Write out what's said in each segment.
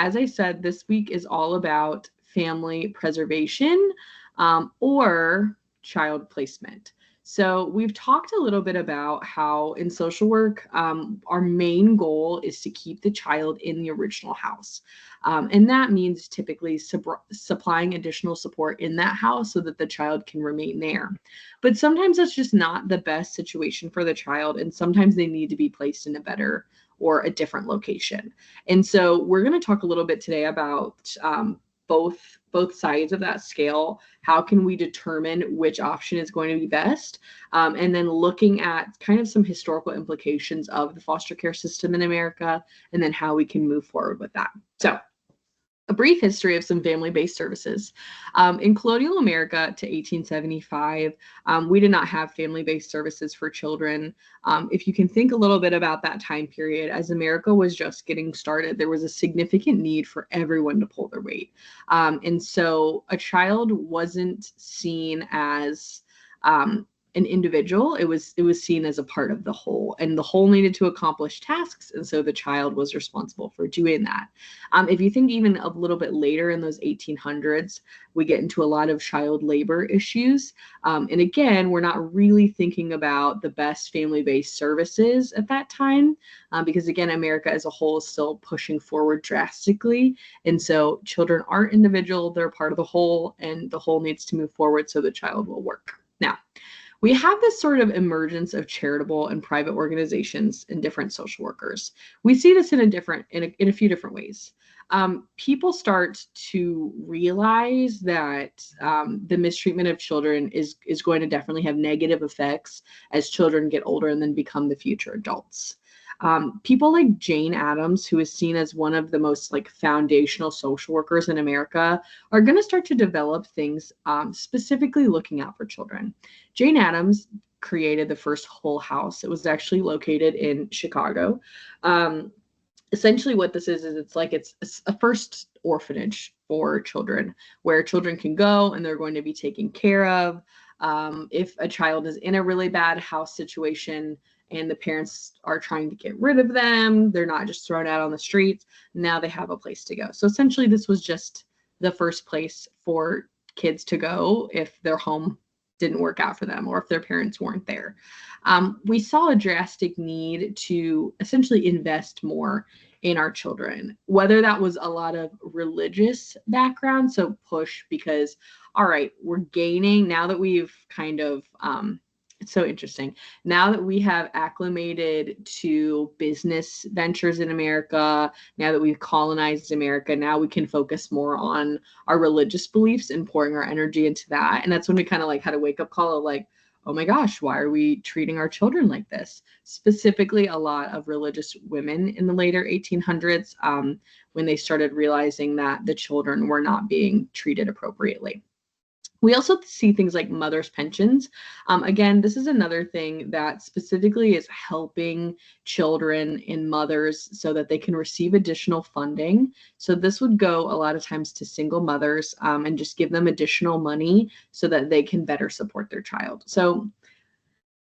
As I said, this week is all about family preservation or child placement. So we've talked a little bit about how in social work, our main goal is to keep the child in the original house. And that means typically supplying additional support in that house so that the child can remain there. But sometimes that's just not the best situation for the child, and sometimes they need to be placed in a better or a different location. And so we're going to talk a little bit today about both sides of that scale. How can we determine which option is going to be best? And then looking at kind of some historical implications of the foster care system in America, and then how we can move forward with that. So a brief history of some family-based services. In colonial America to 1875, we did not have family-based services for children. If you can think a little bit about that time period, as America was just getting started, there was a significant need for everyone to pull their weight. And so a child wasn't seen as an individual. It was seen as a part of the whole, and the whole needed to accomplish tasks, and so the child was responsible for doing that. If you think even a little bit later in those 1800s, we get into a lot of child labor issues, and again, we're not really thinking about the best family-based services at that time, because again, America as a whole is still pushing forward drastically, and so children aren't individual, they're part of the whole, and the whole needs to move forward so the child will work. Now, we have this sort of emergence of charitable and private organizations and different social workers. We see this in a few different ways. People start to realize that the mistreatment of children is going to definitely have negative effects as children get older and then become the future adults. People like Jane Addams, who is seen as one of the most foundational social workers in America, are going to start to develop things specifically looking out for children. Jane Addams created the first Whole House. It was actually located in Chicago. Essentially what this is it's a first orphanage for children where children can go and they're going to be taken care of. If a child is in a really bad house situation and the parents are trying to get rid of them, they're not just thrown out on the streets, now they have a place to go. So essentially this was just the first place for kids to go if their home didn't work out for them or if their parents weren't there. We saw a drastic need to essentially invest more in our children, whether that was a lot of religious background, so push because, all right, we're gaining, now that we've kind of, it's so interesting, now that we have acclimated to business ventures in America, now that we've colonized America, now we can focus more on our religious beliefs and pouring our energy into that. And that's when we kind of had a wake-up call of oh my gosh, why are we treating our children like this? Specifically, a lot of religious women in the later 1800s, when they started realizing that the children were not being treated appropriately. We also see things like mother's pensions. Again, this is another thing that specifically is helping children and mothers so that they can receive additional funding. So this would go a lot of times to single mothers and just give them additional money so that they can better support their child. So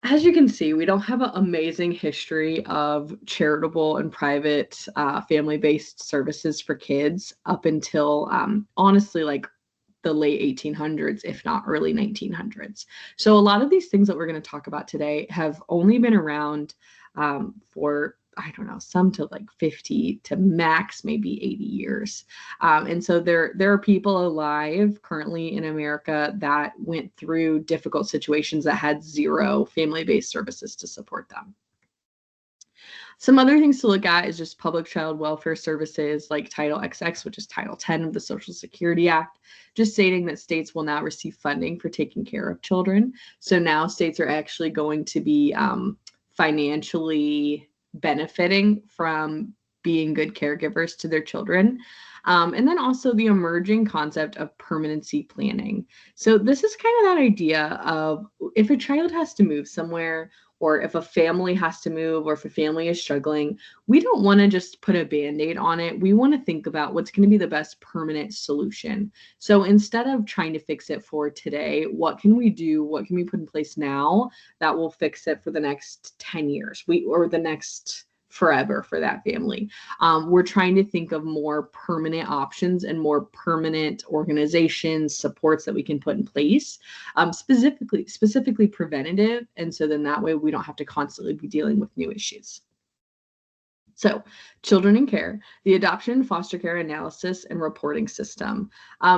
as you can see, we don't have an amazing history of charitable and private family-based services for kids up until honestly the late 1800s, if not early 1900s. So a lot of these things that we're going to talk about today have only been around for, I don't know, some to 50 to max maybe 80 years. And so there are people alive currently in America that went through difficult situations that had zero family-based services to support them. Some other things to look at is just public child welfare services like Title XX, which is Title 10 of the Social Security Act, just stating that states will now receive funding for taking care of children. So now states are actually going to be financially benefiting from being good caregivers to their children. And then also the emerging concept of permanency planning. So this is kind of that idea of if a child has to move somewhere, or if a family has to move, or if a family is struggling, we don't want to just put a Band-Aid on it. We want to think about what's going to be the best permanent solution. So instead of trying to fix it for today, what can we do? What can we put in place now that will fix it for the next 10 years or the next forever for that family. We're trying to think of more permanent options and more permanent organizations, supports that we can put in place, specifically preventative. And so then that way we don't have to constantly be dealing with new issues. So, children in care, the adoption and foster care analysis and reporting system.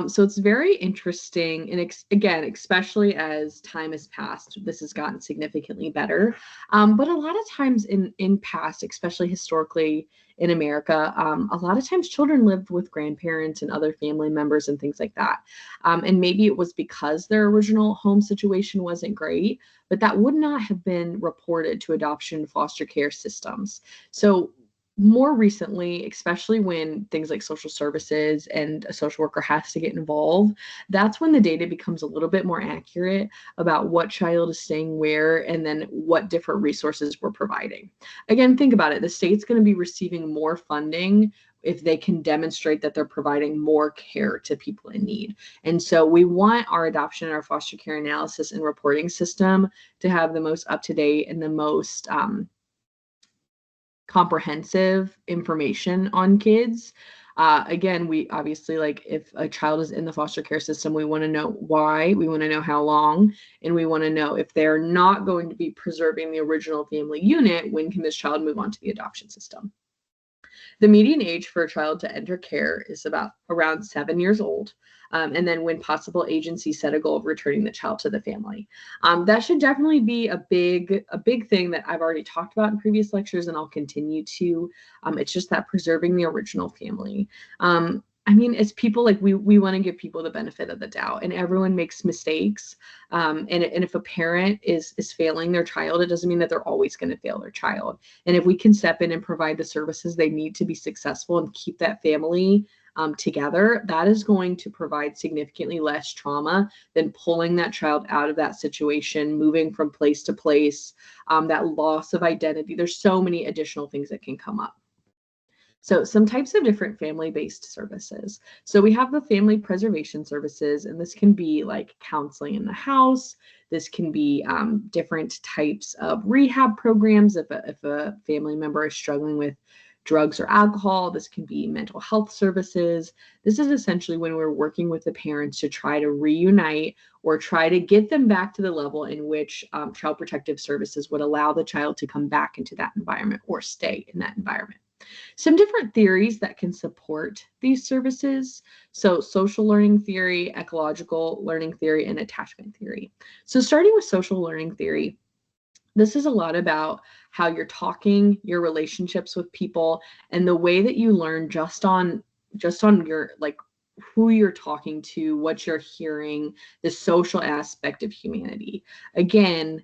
So it's very interesting, and again, especially as time has passed, this has gotten significantly better. But a lot of times in past, especially historically in America, a lot of times children lived with grandparents and other family members and things like that. And maybe it was because their original home situation wasn't great, but that would not have been reported to adoption and foster care systems. So more recently, especially when things like social services and a social worker has to get involved, that's when the data becomes a little bit more accurate about what child is staying where and then what different resources we're providing. Again, think about it. The state's going to be receiving more funding if they can demonstrate that they're providing more care to people in need. And so we want our adoption and our foster care analysis and reporting system to have the most up-to-date and the most comprehensive information on kids. Again, we obviously, like, if a child is in the foster care system, we want to know why, we want to know how long, and we want to know if they're not going to be preserving the original family unit, when can this child move on to the adoption system. The median age for a child to enter care is about around 7 years old. And then when possible, agencies set a goal of returning the child to the family. That should definitely be a big thing that I've already talked about in previous lectures, and I'll continue to. It's just that preserving the original family. I mean, as people, like, we want to give people the benefit of the doubt, and everyone makes mistakes. And if a parent is failing their child, it doesn't mean that they're always going to fail their child. And if we can step in and provide the services they need to be successful and keep that family together, that is going to provide significantly less trauma than pulling that child out of that situation, moving from place to place, that loss of identity. There's so many additional things that can come up. So some types of different family-based services. So we have the family preservation services, and this can be like counseling in the house. This can be different types of rehab programs if a family member is struggling with drugs or alcohol. This can be mental health services. This is essentially when we're working with the parents to try to reunite or try to get them back to the level in which child protective services would allow the child to come back into that environment or stay in that environment. Some different theories that can support these services. So social learning theory, ecological learning theory, and attachment theory. So starting with social learning theory, this is a lot about how you're talking, your relationships with people, and the way that you learn just on your, like, who you're talking to, what you're hearing, the social aspect of humanity. Again,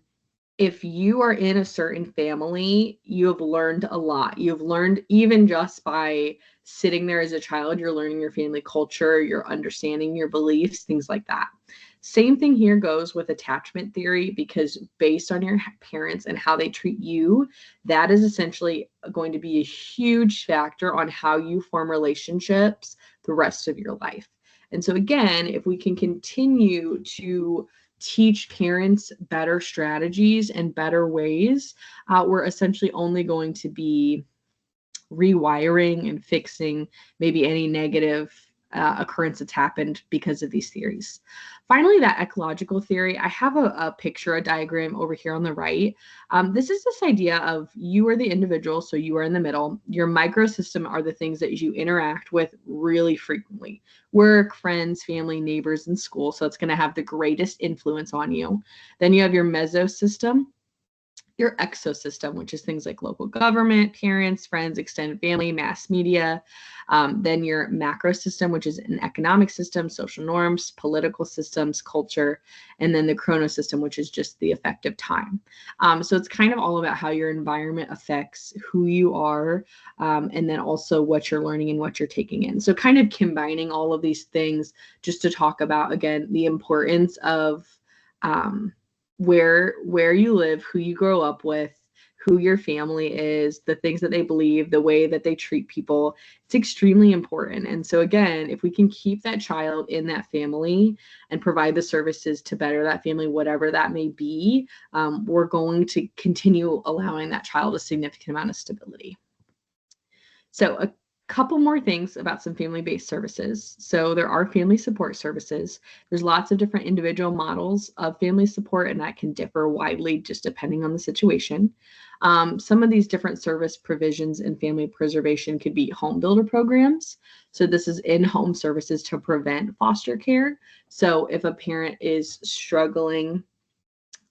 if you are in a certain family, you have learned a lot. You've learned, even just by sitting there as a child, you're learning your family culture, you're understanding your beliefs, things like that. Same thing here goes with attachment theory, because based on your parents and how they treat you, that is essentially going to be a huge factor on how you form relationships the rest of your life. And so again, if we can continue to teach parents better strategies and better ways, we're essentially only going to be rewiring and fixing maybe any negative occurrence that's happened because of these theories. Finally, that ecological theory, I have a picture, a diagram over here on the right. This is this idea of you are the individual, so you are in the middle. Your microsystem are the things that you interact with really frequently. Work, friends, family, neighbors, and school. So it's going to have the greatest influence on you. Then you have your mesosystem, your exosystem, which is things like local government, parents, friends, extended family, mass media. Then your macro system, which is an economic system, social norms, political systems, culture, and then the chronosystem, which is just the effective time. So it's kind of all about how your environment affects who you are, and then also what you're learning and what you're taking in. So kind of combining all of these things just to talk about, again, the importance of where you live, who you grow up with, who your family is, the things that they believe, the way that they treat people. It's extremely important. And so again, if we can keep that child in that family and provide the services to better that family, whatever that may be, we're going to continue allowing that child a significant amount of stability. So a couple more things about some family-based services. So there are family support services. There's lots of different individual models of family support, and that can differ widely just depending on the situation. Some of these different service provisions in family preservation could be home builder programs. So this is in-home services to prevent foster care. So if a parent is struggling,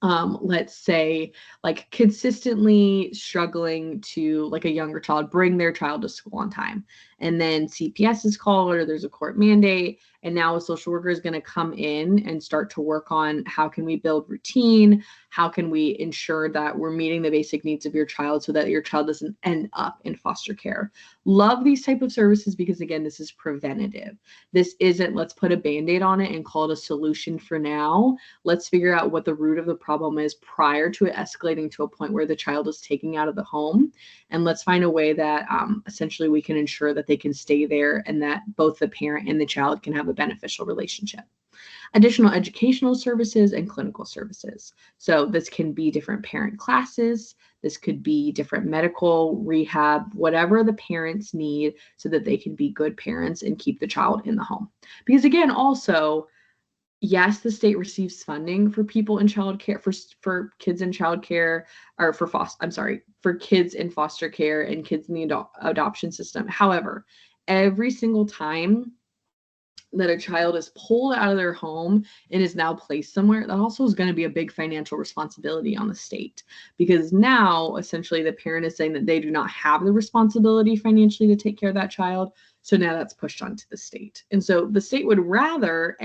let's say, like consistently struggling to, like, a younger child bring their child to school on time, and then CPS is called or there's a court mandate, and now a social worker is going to come in and start to work on how can we build routine, how can we ensure that we're meeting the basic needs of your child so that your child doesn't end up in foster care. Love these type of services because, again, this is preventative. This isn't let's put a band-aid on it and call it a solution for now. Let's figure out what the root of the problem is prior to it escalating to a point where the child is taken out of the home. And let's find a way that essentially we can ensure that they can stay there and that both the parent and the child can have a beneficial relationship. Additional educational services and clinical services. So this can be different parent classes. This could be different medical, rehab, whatever the parents need so that they can be good parents and keep the child in the home. Because again, also, yes, the state receives funding for people in childcare, for kids in childcare, or for kids in foster care and kids in the adoption system. However, every single time that a child is pulled out of their home and is now placed somewhere, that also is going to be a big financial responsibility on the state, because now essentially the parent is saying that they do not have the responsibility financially to take care of that child. So now that's pushed onto the state. And so the state would rather,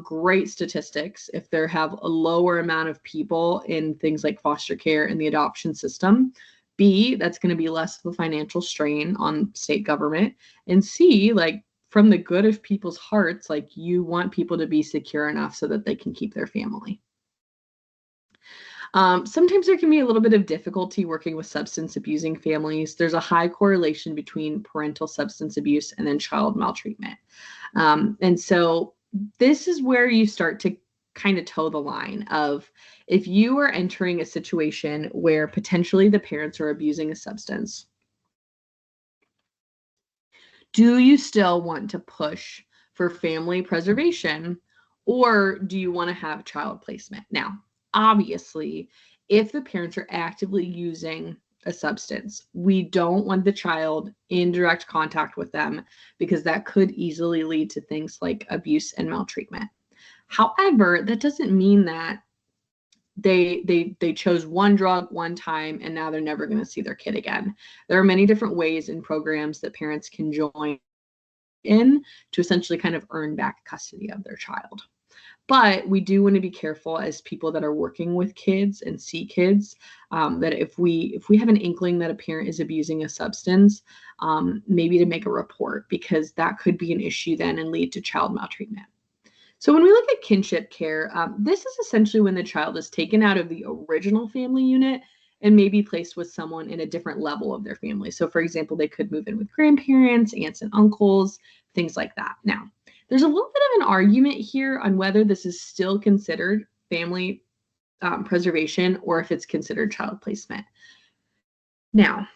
great statistics if there have a lower amount of people in things like foster care and the adoption system. B, that's going to be less of a financial strain on state government. And C, like, from the good of people's hearts, like, you want people to be secure enough so that they can keep their family. Sometimes there can be a little bit of difficulty working with substance abusing families. There's a high correlation between parental substance abuse and then child maltreatment. And so this is where you start to kind of toe the line of, if you are entering a situation where potentially the parents are abusing a substance, do you still want to push for family preservation, or do you want to have child placement? Now, obviously, if the parents are actively using a substance, we don't want the child in direct contact with them because that could easily lead to things like abuse and maltreatment. However, that doesn't mean that they chose one drug one time and now they're never going to see their kid again. There are many different ways and programs that parents can join in to essentially kind of earn back custody of their child. But we do want to be careful as people that are working with kids and see kids, that if we have an inkling that a parent is abusing a substance, maybe to make a report, because that could be an issue then and lead to child maltreatment. So when we look at kinship care, this is essentially when the child is taken out of the original family unit and maybe placed with someone in a different level of their family. So for example, they could move in with grandparents, aunts and uncles, things like that. Now, there's a little bit of an argument here on whether this is still considered family preservation or if it's considered child placement. Now,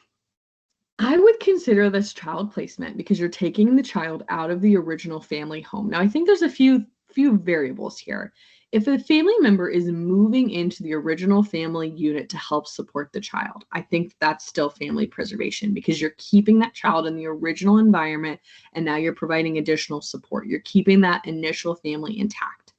I would consider this child placement because you're taking the child out of the original family home. Now, I think there's a few variables here. If a family member is moving into the original family unit to help support the child, I think that's still family preservation because you're keeping that child in the original environment and now you're providing additional support. You're keeping that initial family intact.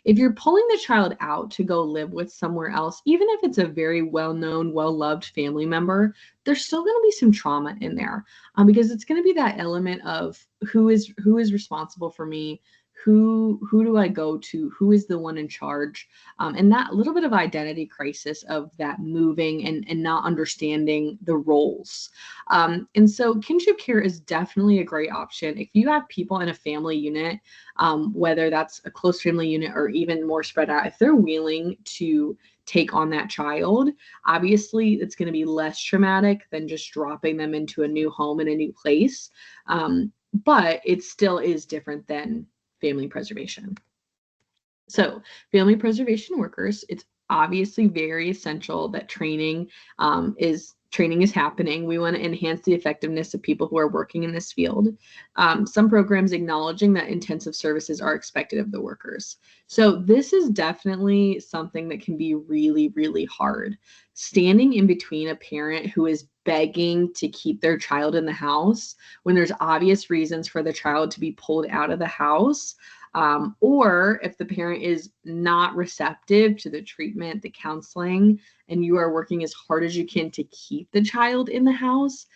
If you're pulling the child out to go live with somewhere else, even if it's a very well-known, well-loved family member, there's still going to be some trauma in there, because it's going to be that element of who is responsible for me, who do I go to, who is the one in charge, and that little bit of identity crisis of that moving and not understanding the roles. And so kinship care is definitely a great option. If you have people in a family unit, whether that's a close family unit or even more spread out, if they're willing to take on that child, obviously it's going to be less traumatic than just dropping them into a new home in a new place. But it still is different than family preservation. So family preservation workers, it's obviously very essential that training is training is happening. We want to enhance the effectiveness of people who are working in this field. Some programs acknowledging that intensive services are expected of the workers. So this is definitely something that can be really, really hard. Standing in between a parent who is begging to keep their child in the house when there's obvious reasons for the child to be pulled out of the house, or if the parent is not receptive to the treatment, the counseling, and you are working as hard as you can to keep the child in the house,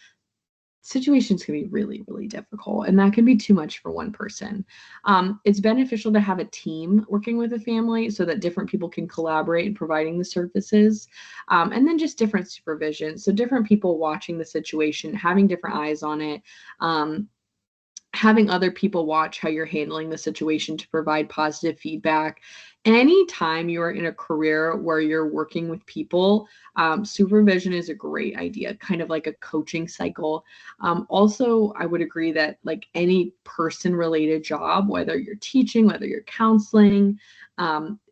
situations can be really, really difficult, and that can be too much for one person. It's beneficial to have a team working with a family so that different people can collaborate in providing the services, and then just different supervision. So different people watching the situation, having different eyes on it, having other people watch how you're handling the situation to provide positive feedback. Anytime you are in a career where you're working with people, supervision is a great idea, kind of like a coaching cycle. Also, I would agree that like any person-related job, whether you're teaching, whether you're counseling,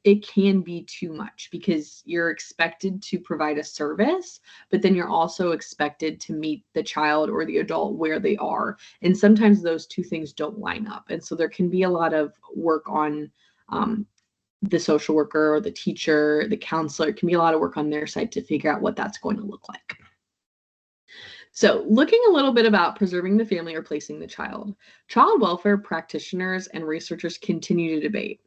it can be too much because you're expected to provide a service, but then you're also expected to meet the child or the adult where they are. And sometimes those two things don't line up. And so there can be a lot of work on the social worker or the teacher, the counselor. It can be a lot of work on their side to figure out what that's going to look like. So looking a little bit about preserving the family or placing the child, child welfare practitioners and researchers continue to debate.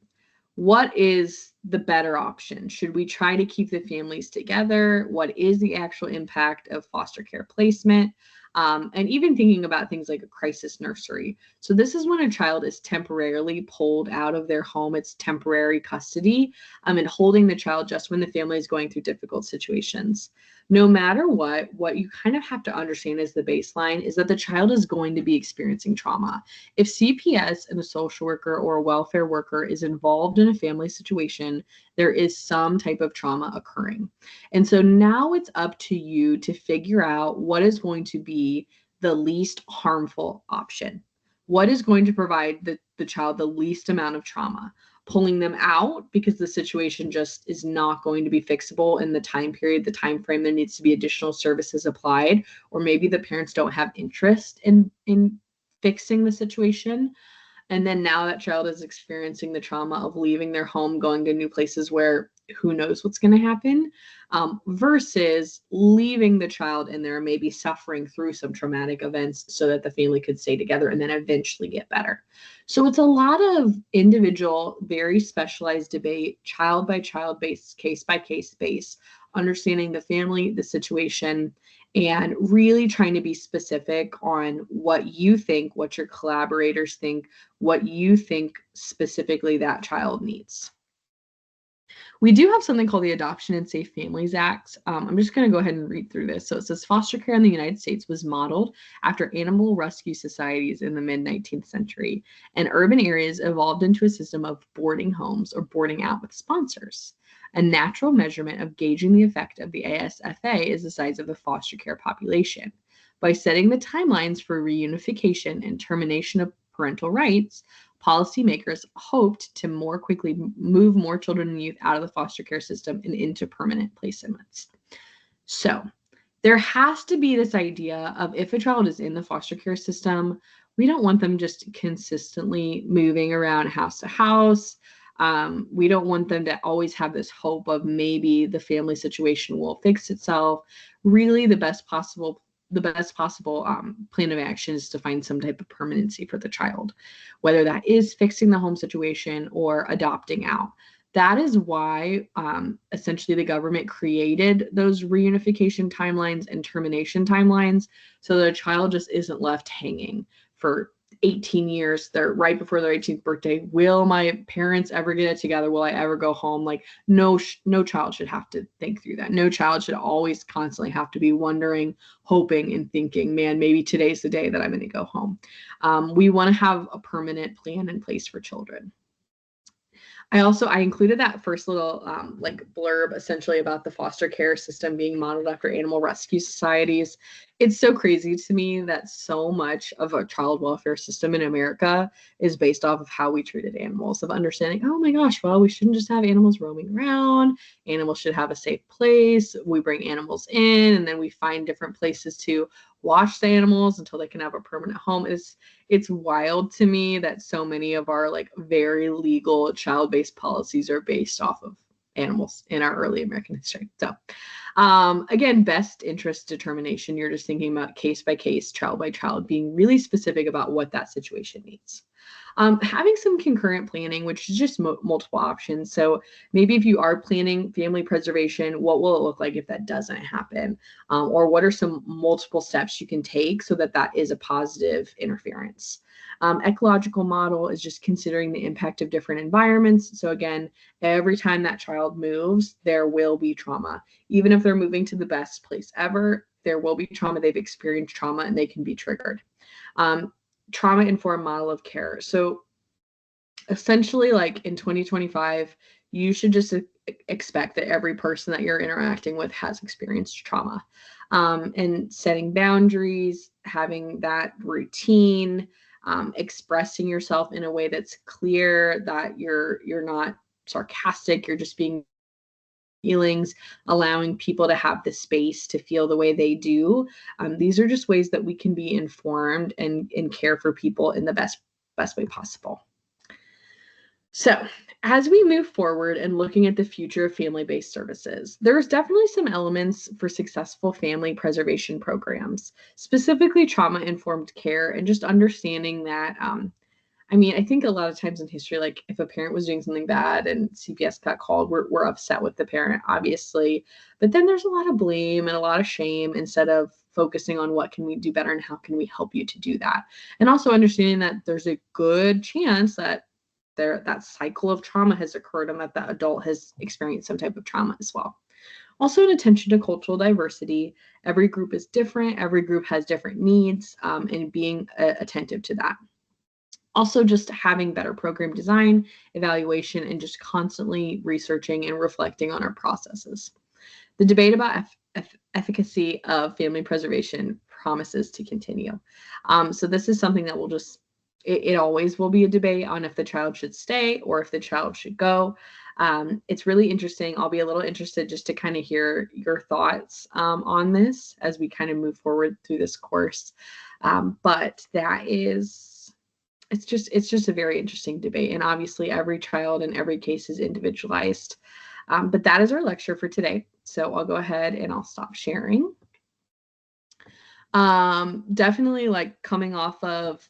What is the better option? Should we try to keep the families together? What is the actual impact of foster care placement? And even thinking about things like a crisis nursery. So this is when a child is temporarily pulled out of their home. It's temporary custody, and holding the child just when the family is going through difficult situations. No matter what you kind of have to understand as the baseline is that the child is going to be experiencing trauma. If CPS and a social worker or a welfare worker is involved in a family situation, there is some type of trauma occurring. And so now it's up to you to figure out what is going to be the least harmful option. What is going to provide the child the least amount of trauma? Pulling them out because the situation just is not going to be fixable in the time period, the time frame, there needs to be additional services applied, or maybe the parents don't have interest in fixing the situation. And then now that child is experiencing the trauma of leaving their home, going to new places where who knows what's going to happen, versus leaving the child in there, maybe suffering through some traumatic events so that the family could stay together and then eventually get better. So it's a lot of individual, very specialized debate, child by child based, case by case based, understanding the family, the situation, and really trying to be specific on what you think, what your collaborators think, what you think specifically that child needs. We do have something called the Adoption and Safe Families Act. I'm just going to go ahead and read through this. So it says foster care in the United States was modeled after animal rescue societies in the mid-19th century, and urban areas evolved into a system of boarding homes or boarding out with sponsors. A natural measurement of gauging the effect of the ASFA is the size of the foster care population. By setting the timelines for reunification and termination of parental rights, policymakers hoped to more quickly move more children and youth out of the foster care system and into permanent placements. So there has to be this idea of if a child is in the foster care system, we don't want them just consistently moving around house to house. We don't want them to always have this hope of maybe the family situation will fix itself. Really, the best possible plan of action is to find some type of permanency for the child, whether that is fixing the home situation or adopting out. That is why essentially the government created those reunification timelines and termination timelines so that a child just isn't left hanging for 18 years. They're right before their 18th birthday. Will my parents ever get it together? Will I ever go home? Like no child should have to think through that. No child should always constantly have to be wondering, hoping, and thinking, man, maybe today's the day that I'm going to go home. We want to have a permanent plan in place for children. I included that first little like blurb essentially about the foster care system being modeled after animal rescue societies. It's so crazy to me that so much of a child welfare system in America is based off of how we treated animals, of understanding, oh my gosh, well, we shouldn't just have animals roaming around. Animals should have a safe place. We bring animals in and then we find different places to watch the animals until they can have a permanent home. It's wild to me that so many of our like very legal child-based policies are based off of animals in our early American history. So again, best interest determination, you're just thinking about case by case, child by child, being really specific about what that situation needs. Having some concurrent planning, which is just multiple options. So maybe if you are planning family preservation, what will it look like if that doesn't happen? Or what are some multiple steps you can take so that that is a positive interference? Ecological model is just considering the impact of different environments. So again, every time that child moves, there will be trauma. Even if they're moving to the best place ever, there will be trauma. They've experienced trauma and they can be triggered. Trauma-informed model of care. So essentially, like in 2025, you should just expect that every person that you're interacting with has experienced trauma. And setting boundaries, having that routine, expressing yourself in a way that's clear, that you're not sarcastic, you're just being feelings, allowing people to have the space to feel the way they do. These are just ways that we can be informed and care for people in the best way possible. So as we move forward and looking at the future of family-based services, there's definitely some elements for successful family preservation programs, specifically trauma-informed care, and just understanding that I think a lot of times in history, like if a parent was doing something bad and CPS got called, we're upset with the parent, obviously. But then there's a lot of blame and a lot of shame instead of focusing on what can we do better and how can we help you to do that. And also understanding that there's a good chance that that cycle of trauma has occurred and that the adult has experienced some type of trauma as well. Also, an attention to cultural diversity. Every group is different. Every group has different needs, and being attentive to that. Also, just having better program design, evaluation, and just constantly researching and reflecting on our processes. The debate about efficacy of family preservation promises to continue. So this is something that will just, it always will be a debate on if the child should stay or if the child should go. It's really interesting. I'll be a little interested just to kind of hear your thoughts on this as we kind of move forward through this course. But that is, it's just a very interesting debate, and obviously every child and every case is individualized. But that is our lecture for today. So I'll go ahead and I'll stop sharing. Definitely like coming off of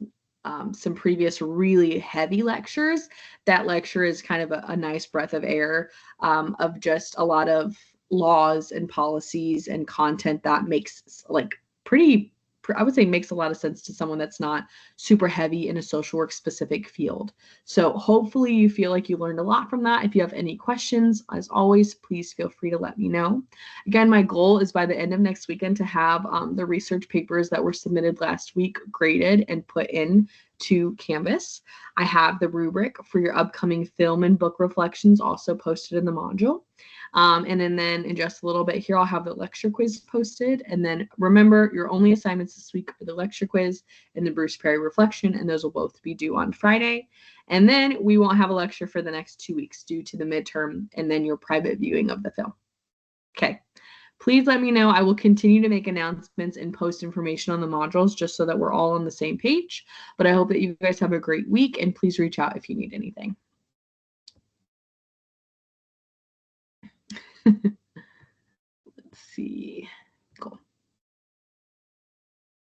some previous really heavy lectures, that lecture is kind of a nice breath of air of just a lot of laws and policies and content that makes like I would say makes a lot of sense to someone that's not super heavy in a social work specific field. So hopefully you feel like you learned a lot from that. If you have any questions, as always, please feel free to let me know. Again, my goal is by the end of next weekend to have the research papers that were submitted last week graded and put in to Canvas. I have the rubric for your upcoming film and book reflections also posted in the module. And then in just a little bit here, I'll have the lecture quiz posted. And then remember, your only assignments this week are the lecture quiz and the Bruce Perry reflection, and those will both be due on Friday. And then we won't have a lecture for the next 2 weeks due to the midterm and then your private viewing of the film. Okay. Please let me know. I will continue to make announcements and post information on the modules just so that we're all on the same page. But I hope that you guys have a great week, and please reach out if you need anything. Let's see.